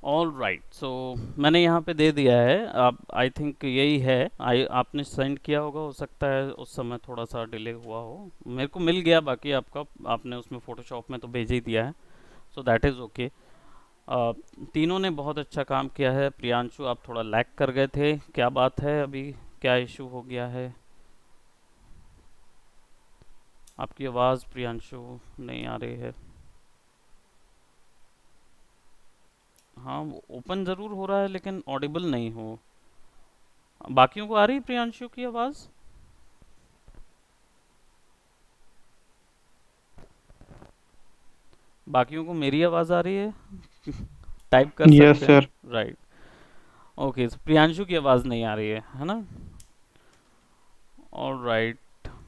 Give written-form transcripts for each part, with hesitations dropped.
All right, सो मैंने यहाँ पे दे दिया है। आप आई थिंक यही है। आई आपने सेंड किया होगा, हो सकता है उस समय थोड़ा सा डिले हुआ हो। मेरे को मिल गया, बाकी आपका आपने उसमें फ़ोटोशॉप में तो भेज ही दिया है, सो दैट इज़ ओके। तीनों ने बहुत अच्छा काम किया है। प्रियांशु आप थोड़ा लैग कर गए थे, क्या बात है अभी, क्या इशू हो गया है? आपकी आवाज़ प्रियांशु नहीं आ रही है। हाँ, ओपन ज़रूर हो रहा है लेकिन ऑडिबल नहीं हो। बाकियों को आ रही है प्रियांशु की आवाज़? बाकियों को मेरी आवाज़ आ रही है? टाइप कर यस सकते हैं। Sir. Right. Okay, so Priyanshu की आवाज़ नहीं आ रही है ना? ऑल राइट,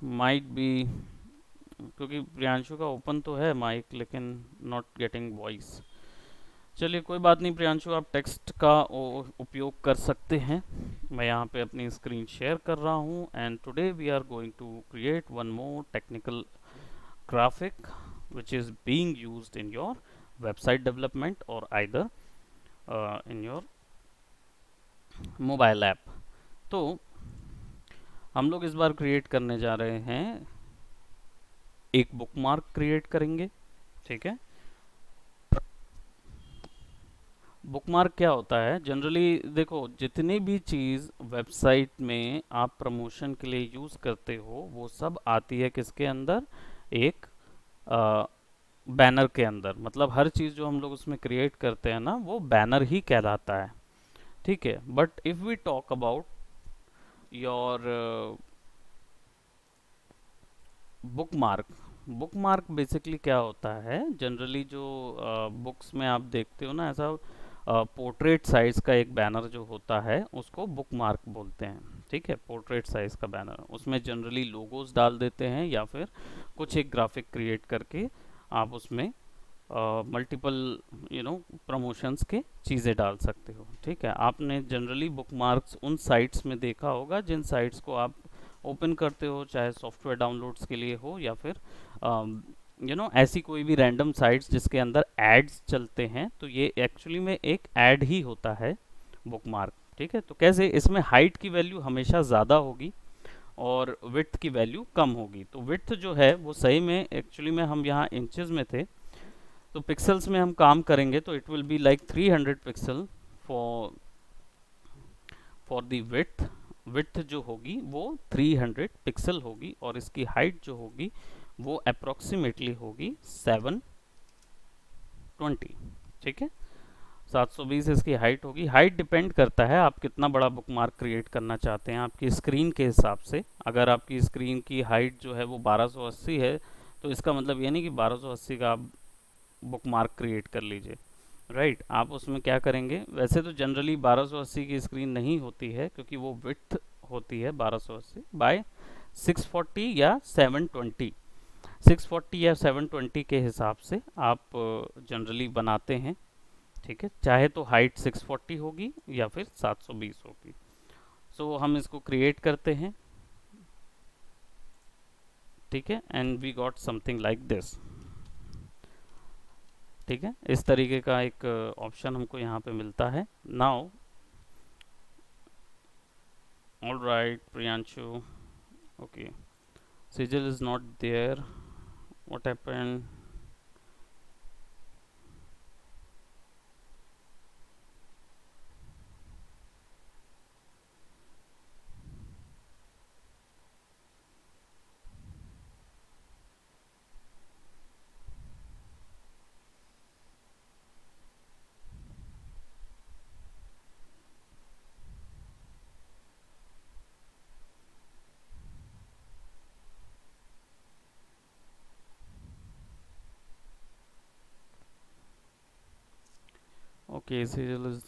माइट बी, क्योंकि प्रियांशु का ओपन तो है माइक लेकिन नॉट गेटिंग वॉइस। चलिए कोई बात नहीं प्रियांशु, आप टेक्स्ट का उपयोग कर सकते हैं। मैं यहाँ पे अपनी स्क्रीन शेयर कर रहा हूँ, and today we are going to create one more technical graphic which is being used in your website development or either in your mobile app। तो हम लोग इस बार क्रिएट करने जा रहे हैं, एक बुकमार्क क्रिएट करेंगे। ठीक है। बुकमार्क क्या होता है जनरली, देखो जितनी भी चीज़ वेबसाइट में आप प्रमोशन के लिए यूज़ करते हो वो सब आती है किसके अंदर? एक बैनर के अंदर। मतलब हर चीज़ जो हम लोग उसमें क्रिएट करते हैं ना वो बैनर ही कहलाता है। ठीक है, but if we talk about your bookmark, bookmark basically क्या होता है जनरली, जो बुक्स में आप देखते हो ना, ऐसा पोर्ट्रेट साइज का एक बैनर जो होता है उसको बुकमार्क बोलते हैं। ठीक है, पोर्ट्रेट साइज का बैनर, उसमें जनरली लोगोस डाल देते हैं या फिर कुछ एक ग्राफिक क्रिएट करके आप उसमें मल्टीपल प्रमोशंस के चीज़ें डाल सकते हो। ठीक है, आपने जनरली बुकमार्क्स उन साइट्स में देखा होगा जिन साइट्स को आप ओपन करते हो, चाहे सॉफ्टवेयर डाउनलोड्स के लिए हो या फिर ऐसी कोई भी रैंडम साइट्स जिसके अंदर एड्स चलते हैं, तो ये एक्चुअली में एक ऐड ही होता है बुकमार्क। ठीक है, तो कैसे इसमें हाइट की वैल्यू हमेशा ज़्यादा होगी और विड्थ की वैल्यू कम होगी। तो विड्थ जो है वो सही में एक्चुअली में हम यहाँ इंचेस में थे, तो पिक्सल्स में हम काम करेंगे तो it will be like 300 pixel for for the width. Width जो होगी वो 300 पिक्सल होगी और इसकी हाइट जो होगी वो अप्रोक्सीमेटली होगी 720। ठीक है, 720 इसकी हाइट होगी। हाइट डिपेंड करता है आप कितना बड़ा बुकमार्क क्रिएट करना चाहते हैं आपकी स्क्रीन के हिसाब से। अगर आपकी स्क्रीन की हाइट जो है वो 1280 है, तो इसका मतलब ये नहीं कि 1280 का आप बुकमार्क क्रिएट कर लीजिए। राइट, आप उसमें क्या करेंगे, वैसे तो जनरली 1280 की स्क्रीन नहीं होती है क्योंकि वो विड्थ होती है 1280 बाय 640 या 720। 640 या 720 के हिसाब से आप जनरली बनाते हैं। ठीक है, चाहे तो हाइट 640 होगी या फिर 720 होगी। सो हम इसको क्रिएट करते हैं। ठीक है, and we got something like this. ठीक है, इस तरीके का एक ऑप्शन हमको यहाँ पे मिलता है now. All right Priyanshu, okay, Sijal is not there, what happened? Okay, Sijal is,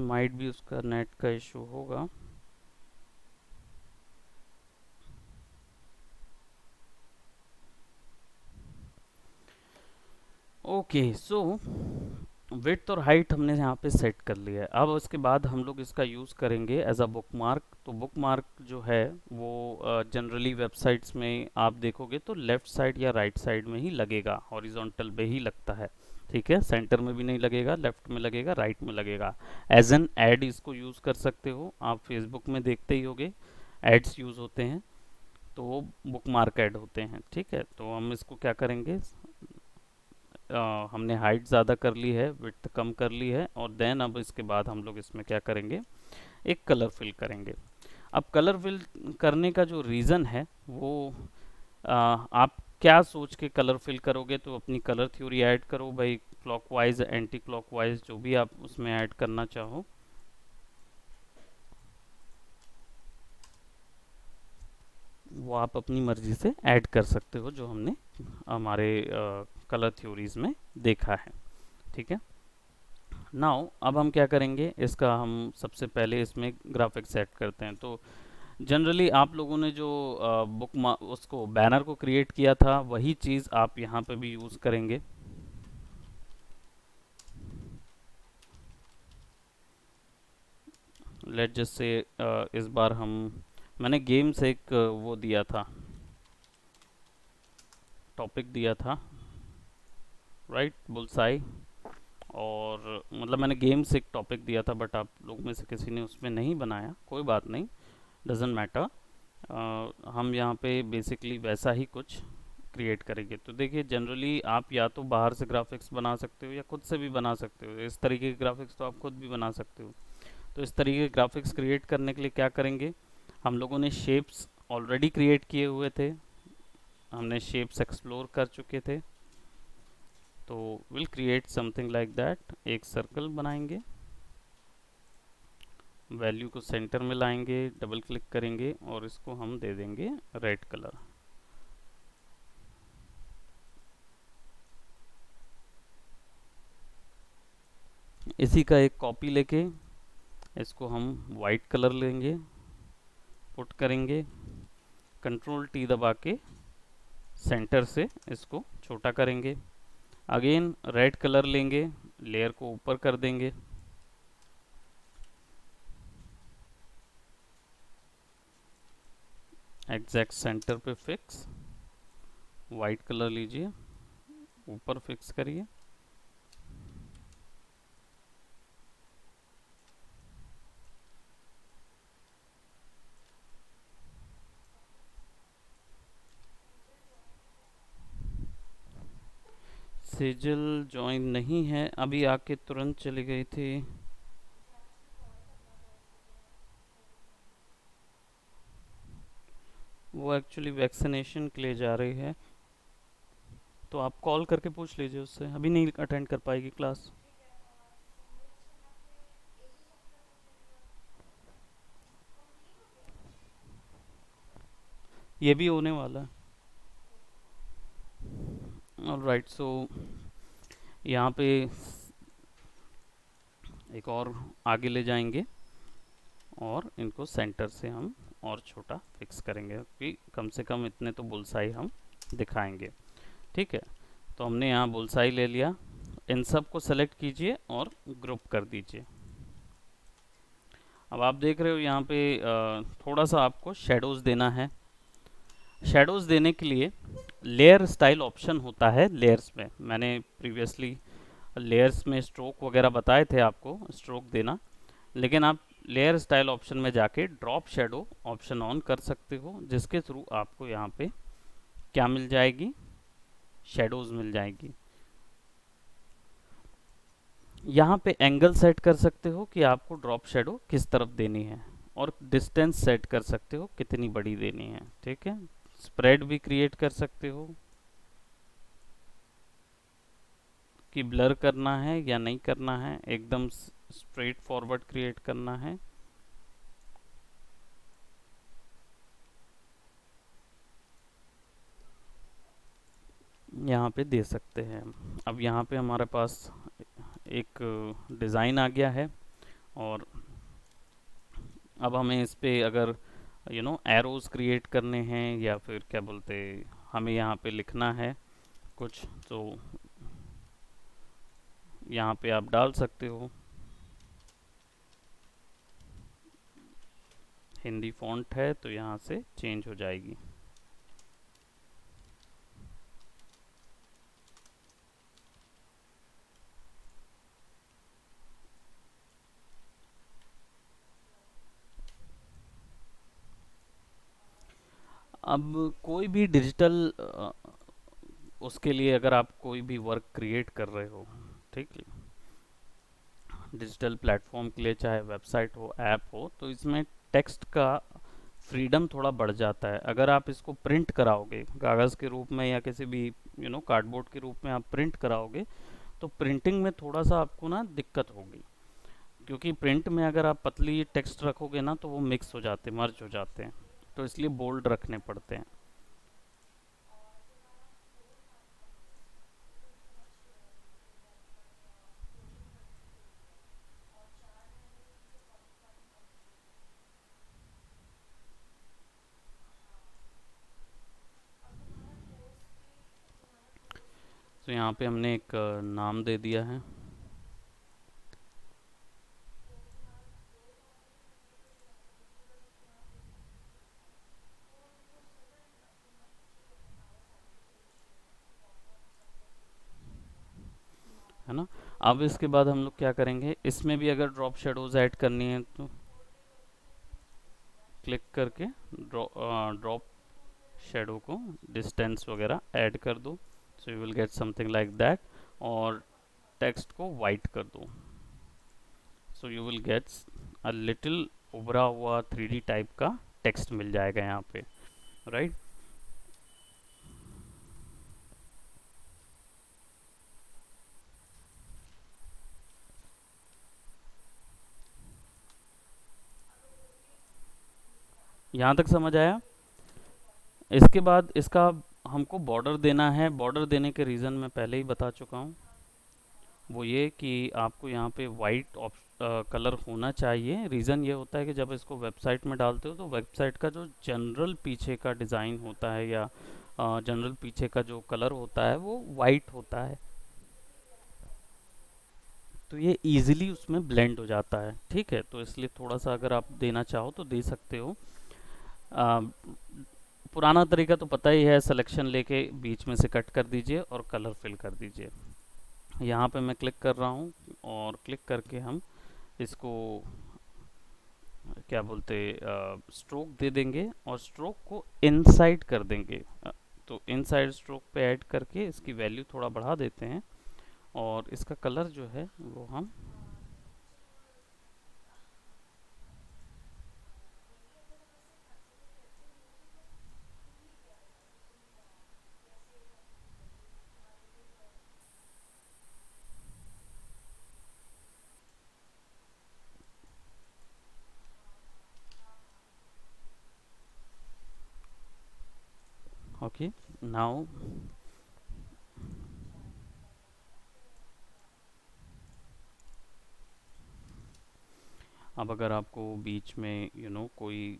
might भी उसका नेट का इशू होगा। ओके, सो विड्थ और हाइट हमने यहाँ पे सेट कर लिया है। अब उसके बाद हम लोग इसका यूज़ करेंगे एज अ बुक मार्क। तो बुक मार्क जो है वो जनरली वेबसाइट्स में आप देखोगे तो लेफ़्ट साइड या राइट साइड में ही लगेगा, हॉरिजॉन्टल पे ही लगता है। ठीक है, सेंटर में भी नहीं लगेगा, लेफ्ट में लगेगा, राइट में लगेगा। एज एन एड इसको यूज़ कर सकते हो। आप फेसबुक में देखते ही होगे एड्स यूज़ होते हैं, तो वो बुक मार्क ऐड होते हैं। ठीक है, तो हम इसको क्या करेंगे, हमने हाइट ज़्यादा कर ली है, विड्थ कम कर ली है, और देन अब इसके बाद हम लोग इसमें क्या करेंगे, एक कलर फिल करेंगे। अब कलर फिल करने का जो रीज़न है वो आप क्या सोच के कलर फिल करोगे, तो अपनी कलर थ्योरी ऐड करो भाई, क्लॉकवाइज एंटी क्लॉकवाइज जो भी आप उसमें ऐड करना चाहो। वो आप अपनी मर्जी से ऐड कर सकते हो, जो हमने हमारे कलर थ्योरीज में देखा है। ठीक है, नाउ अब हम क्या करेंगे, इसका हम सबसे पहले इसमें ग्राफिक सेट करते हैं। तो जनरली आप लोगों ने जो उसको बैनर को क्रिएट किया था वही चीज़ आप यहाँ पे भी यूज़ करेंगे। लेट जस्ट से इस बार मैंने गेम से एक वो दिया था, टॉपिक दिया था, राइट, बुलसाई। और मतलब मैंने गेम से एक टॉपिक दिया था, बट आप लोग में से किसी ने उसमें नहीं बनाया, कोई बात नहीं, डजेंट मैटर। हम यहाँ पे बेसिकली वैसा ही कुछ क्रिएट करेंगे। तो देखिए, जनरली आप या तो बाहर से ग्राफिक्स बना सकते हो या खुद से भी बना सकते हो। इस तरीके के ग्राफिक्स तो आप खुद भी बना सकते हो। तो इस तरीके के ग्राफिक्स क्रिएट करने के लिए क्या करेंगे, हम लोगों ने शेप्स ऑलरेडी क्रिएट किए हुए थे, हमने शेप्स एक्सप्लोर कर चुके थे। तो will create something like that. एक सर्कल बनाएंगे, वैल्यू को सेंटर में लाएंगे, डबल क्लिक करेंगे और इसको हम दे देंगे रेड कलर। इसी का एक कॉपी लेके इसको हम वाइट कलर लेंगे, पुट करेंगे, कंट्रोल टी दबा के सेंटर से इसको छोटा करेंगे। अगेन रेड कलर लेंगे, लेयर को ऊपर कर देंगे, एग्जैक्ट सेंटर पे फिक्स। वाइट कलर लीजिए, ऊपर फिक्स करिए। सेजल ज्वाइन नहीं है, अभी आके तुरंत चली गई थी। वो एक्चुअली वैक्सीनेशन के लिए जा रही है, तो आप कॉल करके पूछ लीजिए उससे, अभी नहीं अटेंड कर पाएगी क्लास। ये भी होने वाला है। ऑलराइट, सो यहाँ पे एक और आगे ले जाएंगे और इनको सेंटर से हम और छोटा फिक्स करेंगे कि कम से कम इतने तो बुलसाई हम दिखाएंगे। ठीक है, तो हमने यहाँ बुलसाई ले लिया। इन सब को सेलेक्ट कीजिए और ग्रुप कर दीजिए। अब आप देख रहे हो यहाँ पे थोड़ा सा आपको शेडोज़ देना है। शेडोज़ देने के लिए लेयर स्टाइल ऑप्शन होता है लेयर्स में। मैंने प्रीवियसली लेयर्स में स्ट्रोक वगैरह बताए थे आपको स्ट्रोक देना, लेकिन आप लेयर स्टाइल ऑप्शन में जाके ड्रॉप शेडो ऑप्शन ऑन कर सकते हो, जिसके थ्रू आपको यहाँ पे क्या मिल जाएगी, शेडोज़ मिल जाएगी। यहाँ पे एंगल सेट कर सकते हो कि आपको ड्रॉप शेडो किस तरफ देनी है, और डिस्टेंस सेट कर सकते हो कितनी बड़ी देनी है। ठीक है, स्प्रेड भी क्रिएट कर सकते हो कि ब्लर करना है या नहीं करना है, एकदम स्ट्रेट फॉरवर्ड क्रिएट करना है। यहाँ पे दे सकते हैं। अब यहाँ पे हमारे पास एक डिज़ाइन आ गया है, और अब हमें इस पे अगर एरोज़ क्रिएट करने हैं या फिर क्या बोलते, हमें यहाँ पे लिखना है कुछ, तो यहाँ पे आप डाल सकते हो। हिंदी फॉन्ट है तो यहाँ से चेंज हो जाएगी। अब कोई भी डिजिटल उसके लिए अगर आप कोई भी वर्क क्रिएट कर रहे हो, ठीक है, डिजिटल प्लेटफॉर्म के लिए, चाहे वेबसाइट हो, ऐप हो, तो इसमें टेक्स्ट का फ्रीडम थोड़ा बढ़ जाता है। अगर आप इसको प्रिंट कराओगे कागज़ के रूप में या किसी भी कार्डबोर्ड के रूप में आप प्रिंट कराओगे, तो प्रिंटिंग में थोड़ा सा आपको ना दिक्कत होगी, क्योंकि प्रिंट में अगर आप पतली टेक्स्ट रखोगे ना तो वो मिक्स हो जाते, मर्ज हो जाते हैं, तो इसलिए बोल्ड रखने पड़ते हैं। तो यहाँ पे हमने एक नाम दे दिया है ना। अब इसके बाद हम लोग क्या करेंगे, इसमें भी अगर ड्रॉप शेडोज ऐड करनी है तो क्लिक करके ड्रॉप शेडो को डिस्टेंस वगैरह ऐड कर दो, so you will get something like that. और टेक्स्ट को वाइट कर दो, so you will get a little उभरा हुआ 3D टाइप का टेक्स्ट मिल जाएगा यहाँ पे, राइट। यहाँ तक समझ आया। इसके बाद इसका हमको बॉर्डर देना है। बॉर्डर देने के रीज़न मैं पहले ही बता चुका हूँ, वो ये कि आपको यहाँ पे वाइट कलर होना चाहिए। रीज़न ये होता है कि जब इसको वेबसाइट में डालते हो तो वेबसाइट का जो जनरल पीछे का डिज़ाइन होता है या जनरल पीछे का जो कलर होता है वो वाइट होता है, तो ये इजीली उसमें ब्लेंड हो जाता है, ठीक है। तो इसलिए थोड़ा सा अगर आप देना चाहो तो दे सकते हो। आ, पुराना तरीका तो पता ही है, सिलेक्शन लेके बीच में से कट कर दीजिए और कलर फिल कर दीजिए। यहाँ पे मैं क्लिक कर रहा हूँ और क्लिक करके हम इसको क्या बोलते, स्ट्रोक दे देंगे और स्ट्रोक को इनसाइड कर देंगे। तो इनसाइड स्ट्रोक पे ऐड करके इसकी वैल्यू थोड़ा बढ़ा देते हैं और इसका कलर जो है वो हम ओके नाउ। अब अगर आपको बीच में कोई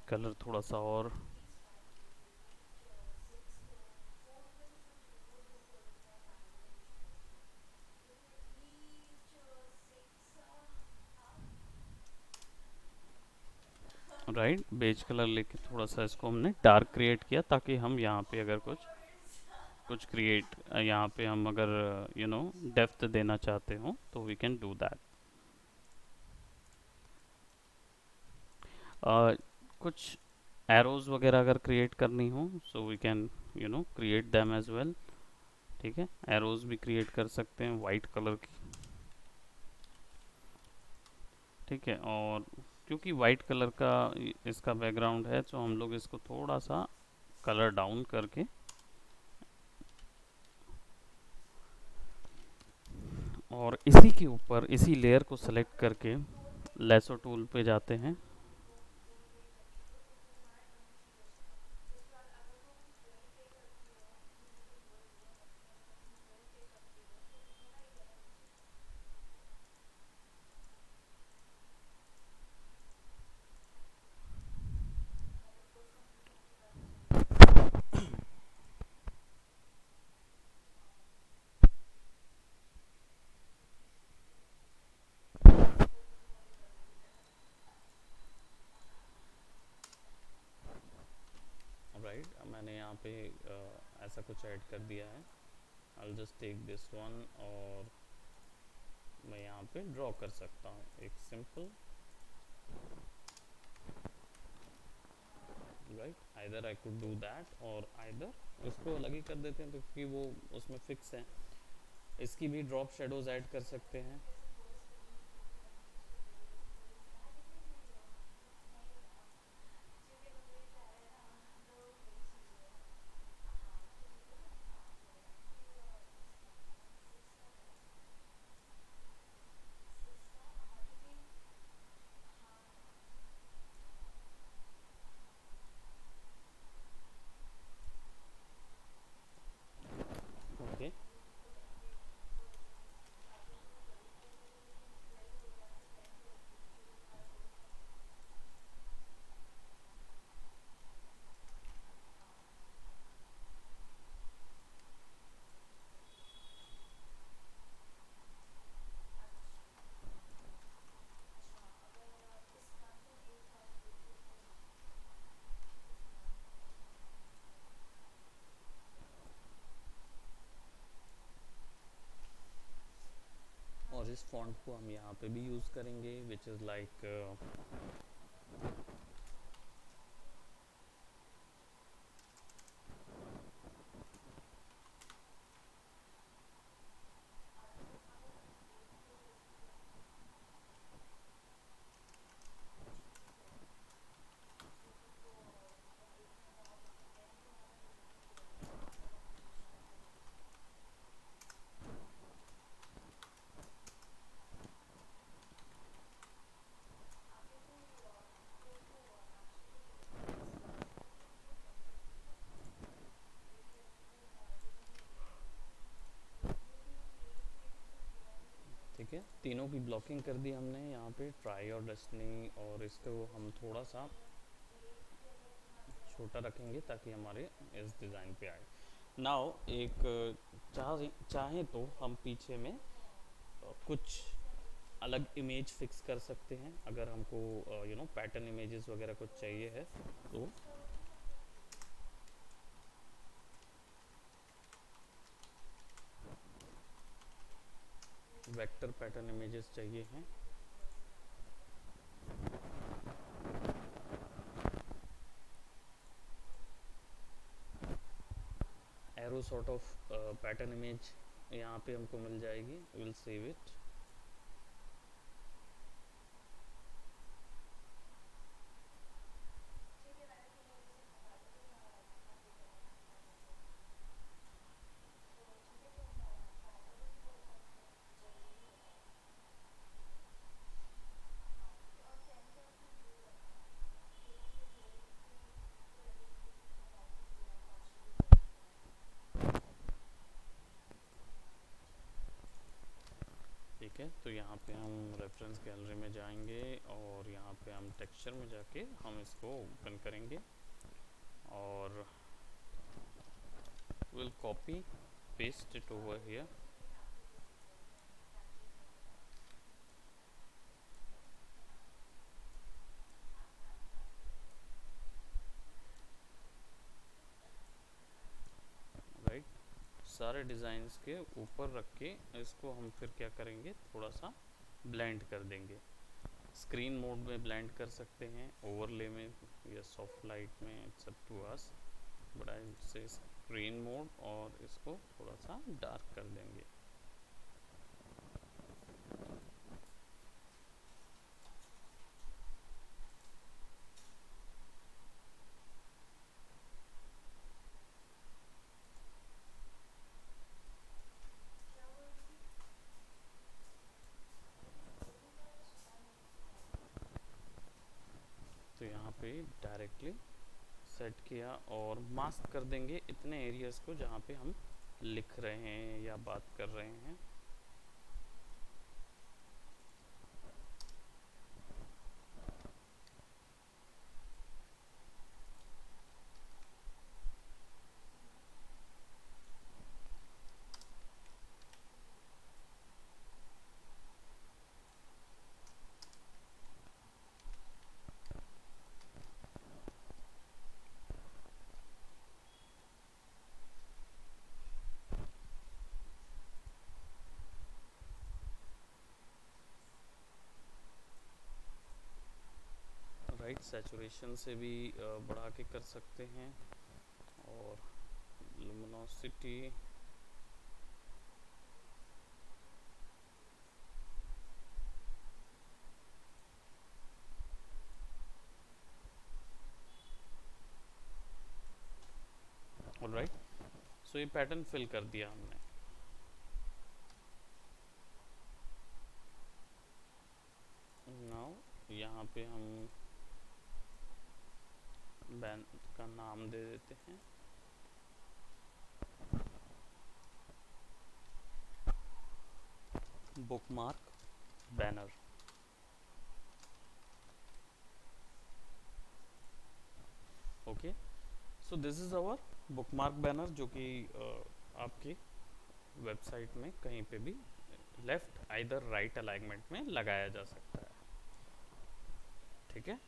कलर थोड़ा सा और राइट बेज कलर लेके थोड़ा सा इसको हमने डार्क क्रिएट किया, ताकि हम यहाँ पे अगर कुछ कुछ क्रिएट यहाँ पे हम अगर डेप्थ देना चाहते हो तो वी कैन डू दैट। कुछ एरोज वगैरह अगर क्रिएट करनी हो so we can create them as well, ठीक है। एरोज भी क्रिएट कर सकते हैं वाइट कलर की, ठीक है। और क्योंकि वाइट कलर का इसका बैकग्राउंड है तो हम लोग इसको थोड़ा सा कलर डाउन करके और इसी के ऊपर इसी लेयर को सेलेक्ट करके लेसो टूल पे जाते हैं। यहाँ पे ऐसा कुछ ऐड कर दिया है. I'll just take this one और मैं यहाँ पे ड्रॉ कर सकता हूँ एक simple, right. Either I could do that और आइदर इसको अलग ही कर देते हैं तो क्योंकि वो उसमें फिक्स है. इसकी भी ड्रॉप शेडोज ऐड कर सकते हैं. ओके. और इस फॉन्ट को हम यहाँ पे भी यूज़ करेंगे विच इज़ लाइक ठीक है. तीनों की ब्लॉकिंग कर दी हमने यहाँ पे, ट्राई और डेस्टिनी, और इसको हम थोड़ा सा छोटा रखेंगे ताकि हमारे इस डिज़ाइन पे आए. नाउ एक चाहें तो हम पीछे में कुछ अलग इमेज फिक्स कर सकते हैं अगर हमको पैटर्न इमेजेस वगैरह कुछ चाहिए है तो. वेक्टर पैटर्न इमेजेस चाहिए हैं. Arrow sort of pattern image यहाँ पे हमको मिल जाएगी. Will save it. ठीक है. तो यहाँ पे हम रेफरेंस गैलरी में जाएंगे और यहाँ पे हम टेक्सचर में जाके हम इसको ओपन करेंगे और will copy paste it over here. Right. सारे डिज़ाइंस के ऊपर रख के इसको हम फिर क्या करेंगे, थोड़ा सा ब्लेंड कर देंगे. स्क्रीन मोड में ब्लेंड कर सकते हैं, ओवरले में या सॉफ्ट लाइट में, it's up to us. But I say screen mode और इसको थोड़ा सा डार्क कर देंगे. तो यहाँ पे डायरेक्टली सेट किया और मास्क कर देंगे इतने एरियाज को जहाँ पे हम लिख रहे हैं या बात कर रहे हैं. सैचुरेशन से भी बढ़ा के कर सकते हैं, और लुमिनोसिटी ऑलराइट। सो ये पैटर्न फिल कर दिया हमने। नाउ यहाँ पे हम बैन का नाम दे देते हैं bookmark banner. Okay, so this is our bookmark banner, जो कि आपकी वेबसाइट में कहीं पे भी लेफ्ट आइदर राइट अलाइनमेंट में लगाया जा सकता है। ठीक है,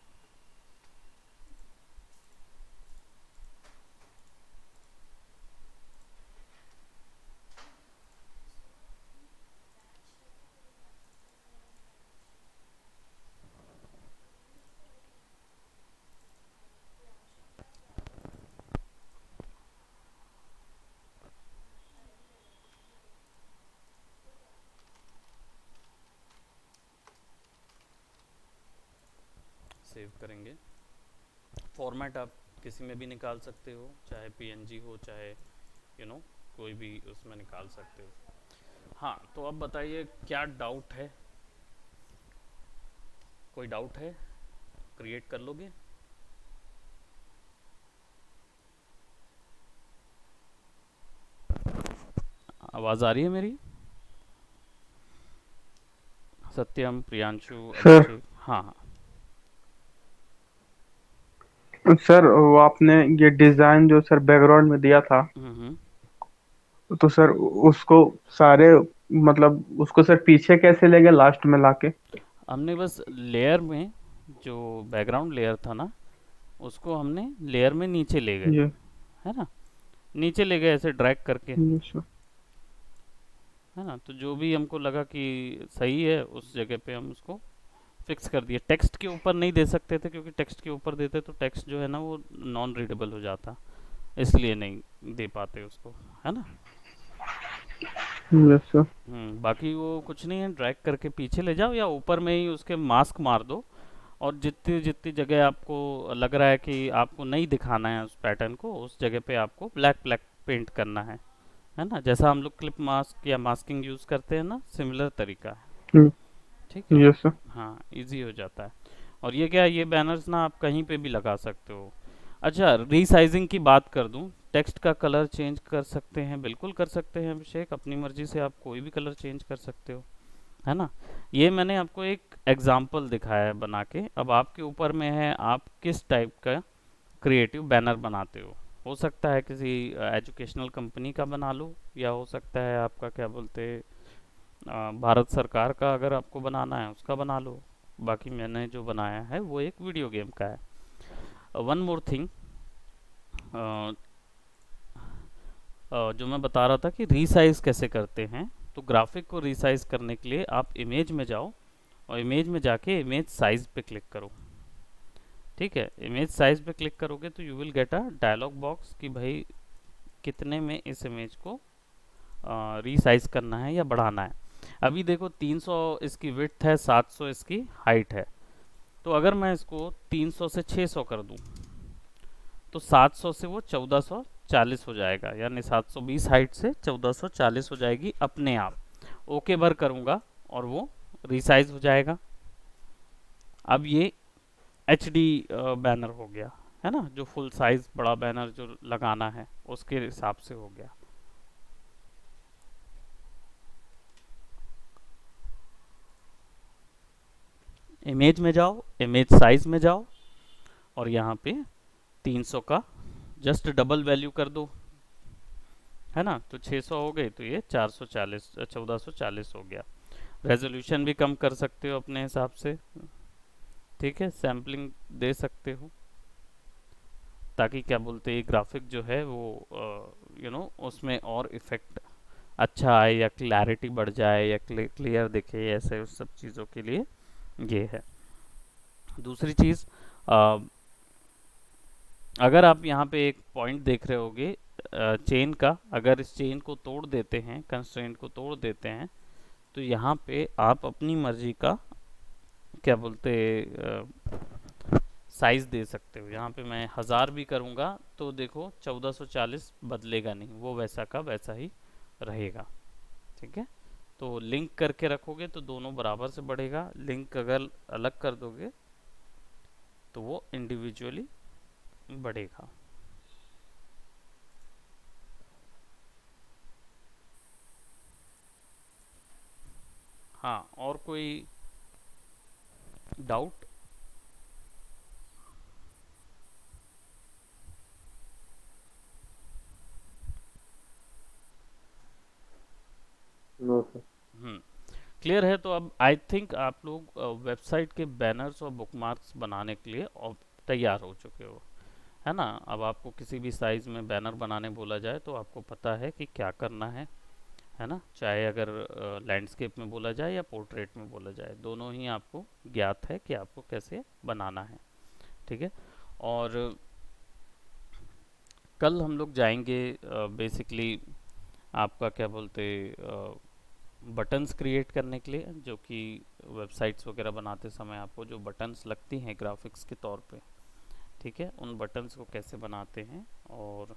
सेव करेंगे। फॉर्मेट आप किसी में भी निकाल सकते हो, चाहे पीएनजी हो, चाहे कोई भी उसमें निकाल सकते हो। हाँ, तो अब बताइए क्या डाउट है? कोई डाउट है? क्रिएट कर लोगे? आवाज़ आ रही है मेरी? सत्यम, प्रियांशु, सर। अभिषेक? हाँ हाँ। सर वो आपने ये डिजाइन जो सर बैकग्राउंड में दिया था, हम्म। तो सर उसको सारे मतलब उसको सर पीछे कैसे ले गए लास्ट में लाके? हमने बस लेयर में, जो बैकग्राउंड लेयर था ना, उसको हमने लेयर में नीचे ले गए, ये है ना, नीचे ले गए ऐसे ड्रैग करके, ये सर। है ना। तो जो भी हमको लगा कि सही है उस जगह पे हम उसको फिक्स कर दिए। टेक्स्ट के ऊपर नहीं दे सकते थे, क्योंकि टेक्स्ट के ऊपर देते तो टेक्स्ट जो है ना वो नॉन रीडेबल हो जाता, इसलिए नहीं दे पाते उसको, है ना। Yes sir. बाकी वो कुछ नहीं है, ड्रैग करके पीछे ले जाओ या ऊपर में ही उसके मास्क मार दो, और जितनी जितनी जगह आपको लग रहा है कि आपको नहीं दिखाना है उस पैटर्न को, उस जगह पे आपको ब्लैक ब्लैक पेंट करना है ना, जैसा हम लोग क्लिप मास्क या मास्किंग यूज़ करते हैं ना, सिमिलर तरीका है। ठीक है, यस सर। हाँ, इजी हो जाता है। और ये क्या, ये बैनर्स ना आप कहीं पे भी लगा सकते हो। अच्छा, रीसाइजिंग की बात कर दूं, टेक्स्ट का कलर चेंज कर सकते हैं, बिल्कुल कर सकते हैं अभिषेक, अपनी मर्जी से आप कोई भी कलर चेंज कर सकते हो, है ना। ये मैंने आपको एक एग्जाम्पल दिखाया है बना के, अब आपके ऊपर में है आप किस टाइप का क्रिएटिव बैनर बनाते हो सकता है किसी एजुकेशनल कंपनी का बना लो, या हो सकता है आपका क्या बोलते भारत सरकार का अगर आपको बनाना है उसका बना लो। बाकी मैंने जो बनाया है वो एक वीडियो गेम का है। वन मोर थिंग, जो मैं बता रहा था कि रीसाइज कैसे करते हैं, तो ग्राफिक को रीसाइज करने के लिए आप इमेज में जाओ, और इमेज में जाके इमेज साइज पे क्लिक करो। ठीक है, इमेज साइज पे क्लिक करोगे तो you will get a dialog box कि भाई कितने में इस इमेज को रीसाइज करना है या बढ़ाना है। अभी देखो 300 इसकी विड्थ है, 700 इसकी हाइट है, तो अगर मैं इसको 300 से 600 कर दूं तो 700 से वो 1440 हो जाएगा, यानी 720 हाइट से 1440 हो जाएगी अपने आप। ओके भर करूँगा और वो रिसाइज हो जाएगा। अब ये एच डी बैनर हो गया, है ना, जो फुल साइज बड़ा बैनर जो लगाना है उसके हिसाब से हो गया। इमेज में जाओ, इमेज साइज में जाओ, और यहाँ पे 300 का जस्ट डबल वैल्यू कर दो, है ना, तो 600 हो गई, तो ये 440 1440 हो गया। रेजोल्यूशन भी कम कर सकते हो अपने हिसाब से, ठीक है, सैम्पलिंग दे सकते हो, ताकि क्या बोलते हैं ग्राफिक जो है वो उसमें और इफेक्ट अच्छा आए, या क्लैरिटी बढ़ जाए, या क्लियर दिखे, ऐसे उस सब चीज़ों के लिए ये है। दूसरी चीज़, अ, अगर आप यहाँ पे एक पॉइंट देख रहे होगे चेन का, अगर इस चेन को तोड़ देते हैं, कंस्ट्रेंट को तोड़ देते हैं, तो यहाँ पे आप अपनी मर्जी का क्या बोलते साइज दे सकते हो। यहाँ पे मैं 1000 भी करूँगा तो देखो 1440 बदलेगा नहीं, वो वैसा का वैसा ही रहेगा। ठीक है, तो लिंक करके रखोगे तो दोनों बराबर से बढ़ेगा, लिंक अगर अलग कर दोगे तो वो इंडिविजुअली बढ़ेगा। हाँ, और कोई डाउट? No sir. हम्म, क्लियर है। तो अब आई थिंक आप लोग वेबसाइट के बैनर्स और बुकमार्क्स बनाने के लिए तैयार हो चुके हो, है ना। अब आपको किसी भी साइज़ में बैनर बनाने बोला जाए तो आपको पता है कि क्या करना है ना। चाहे अगर लैंडस्केप में बोला जाए या पोर्ट्रेट में बोला जाए, दोनों ही आपको ज्ञात है कि आपको कैसे बनाना है। ठीक है, और कल हम लोग जाएंगे बेसिकली आपका क्या बोलते बटन्स क्रिएट करने के लिए, जो कि वेबसाइट्स वगैरह बनाते समय आपको जो बटन्स लगती हैं ग्राफिक्स के तौर पे, ठीक है, उन बटन्स को कैसे बनाते हैं। और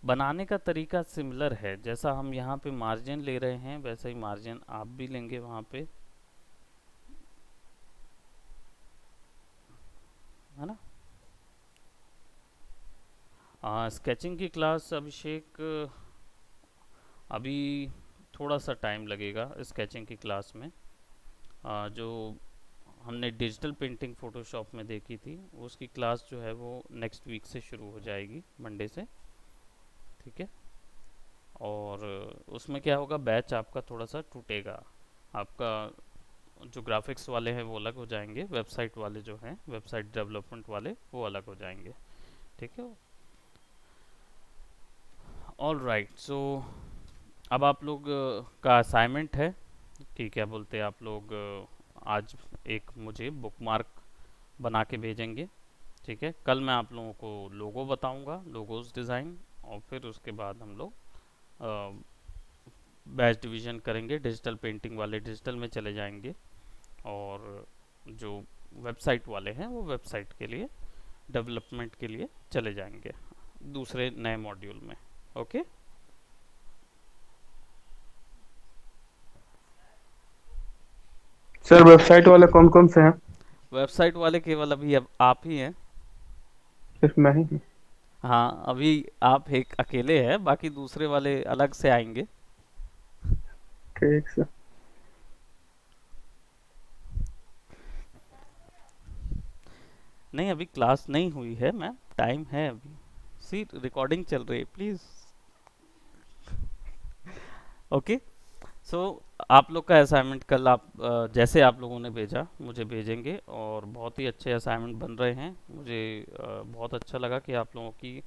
बनाने का तरीका सिमिलर है, जैसा हम यहाँ पे मार्जिन ले रहे हैं वैसा ही मार्जिन आप भी लेंगे वहाँ पे, है ना। स्केचिंग की क्लास अभिषेक अभी थोड़ा सा टाइम लगेगा स्केचिंग की क्लास में। जो हमने डिजिटल पेंटिंग फ़ोटोशॉप में देखी थी उसकी क्लास जो है वो नेक्स्ट वीक से शुरू हो जाएगी, मंडे से। ठीक है, और उसमें क्या होगा, बैच आपका थोड़ा सा टूटेगा। आपका जो ग्राफिक्स वाले हैं वो अलग हो जाएंगे, वेबसाइट वाले जो हैं वेबसाइट डेवलपमेंट वाले वो अलग हो जाएंगे। ठीक है, ऑल राइट। सो अब आप लोग का असाइनमेंट है कि क्या बोलते हैं आप लोग आज एक मुझे बुकमार्क बना के भेजेंगे। ठीक है, कल मैं आप लोगों को लोगो बताऊंगा, लोगोस डिज़ाइन, और फिर उसके बाद हम लोग बैच डिवीज़न करेंगे, डिजिटल पेंटिंग वाले डिजिटल में चले जाएंगे, और जो वेबसाइट वाले हैं वो वेबसाइट के लिए डेवलपमेंट के लिए चले जाएंगे दूसरे नए मॉड्यूल में। ओके, सर वेबसाइट वाले कौन कौन से हैं? वेबसाइट वाले केवल अभी अब आप ही हैं। सिर्फ मैं ही हूँ? हाँ, अभी आप एक अकेले हैं, बाकी दूसरे वाले अलग से आएंगे। ठीक सर। नहीं, अभी क्लास नहीं हुई है मैम, टाइम है अभी, सी रिकॉर्डिंग चल रही है, प्लीज़। ओके, सो आप लोग का असाइनमेंट कल आप जैसे आप लोगों ने भेजा मुझे भेजेंगे, और बहुत ही अच्छे असाइनमेंट बन रहे हैं। मुझे बहुत अच्छा लगा कि आप लोगों की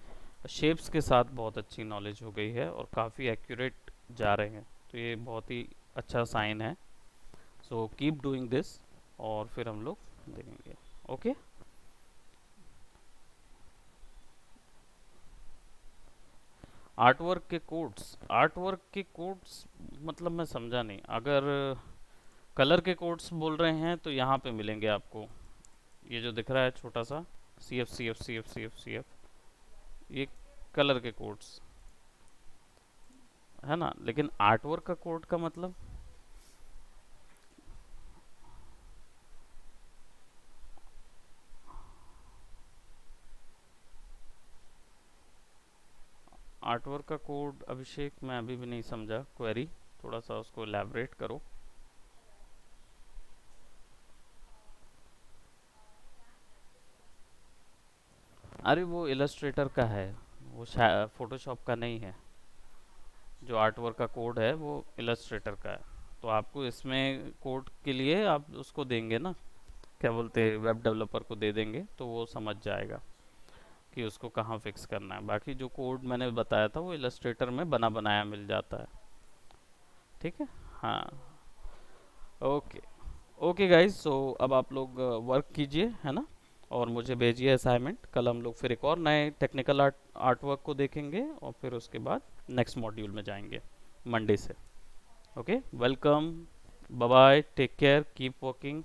शेप्स के साथ बहुत अच्छी नॉलेज हो गई है और काफ़ी एक्यूरेट जा रहे हैं, तो ये बहुत ही अच्छा साइन है। सो कीप डूइंग दिस, और फिर हम लोग देखेंगे। ओके, आर्ट वर्क के कोड्स मतलब मैं समझा नहीं। अगर कलर के कोड्स बोल रहे हैं तो यहाँ पे मिलेंगे आपको, ये जो दिख रहा है छोटा सा, C F C F C F C F C F, ये कलर के कोड्स है ना। लेकिन आर्ट वर्क का कोड का मतलब, आर्ट वर्क का कोड अभिषेक मैं अभी भी नहीं समझा, क्वेरी थोड़ा सा उसको एलैबोरेट करो। अरे वो इलस्ट्रेटर का है, वो फोटोशॉप का नहीं है। जो आर्ट वर्क का कोड है वो इलस्ट्रेटर का है। तो आपको इसमें कोड के लिए आप उसको देंगे ना, क्या बोलते हैं, वेब डेवलपर को दे देंगे तो वो समझ जाएगा कि उसको कहाँ फिक्स करना है। बाकी जो कोड मैंने बताया था वो इलस्ट्रेटर में बना बनाया मिल जाता है। ठीक है, हाँ, ओके। ओके गाइज, सो अब आप लोग वर्क कीजिए, है ना। और मुझे भेजिए असाइनमेंट। कल हम लोग फिर एक और नए टेक्निकल आर्ट वर्क को देखेंगे और फिर उसके बाद नेक्स्ट मॉड्यूल में जाएंगे मंडे से। Okay, welcome, bye bye, take care, keep working.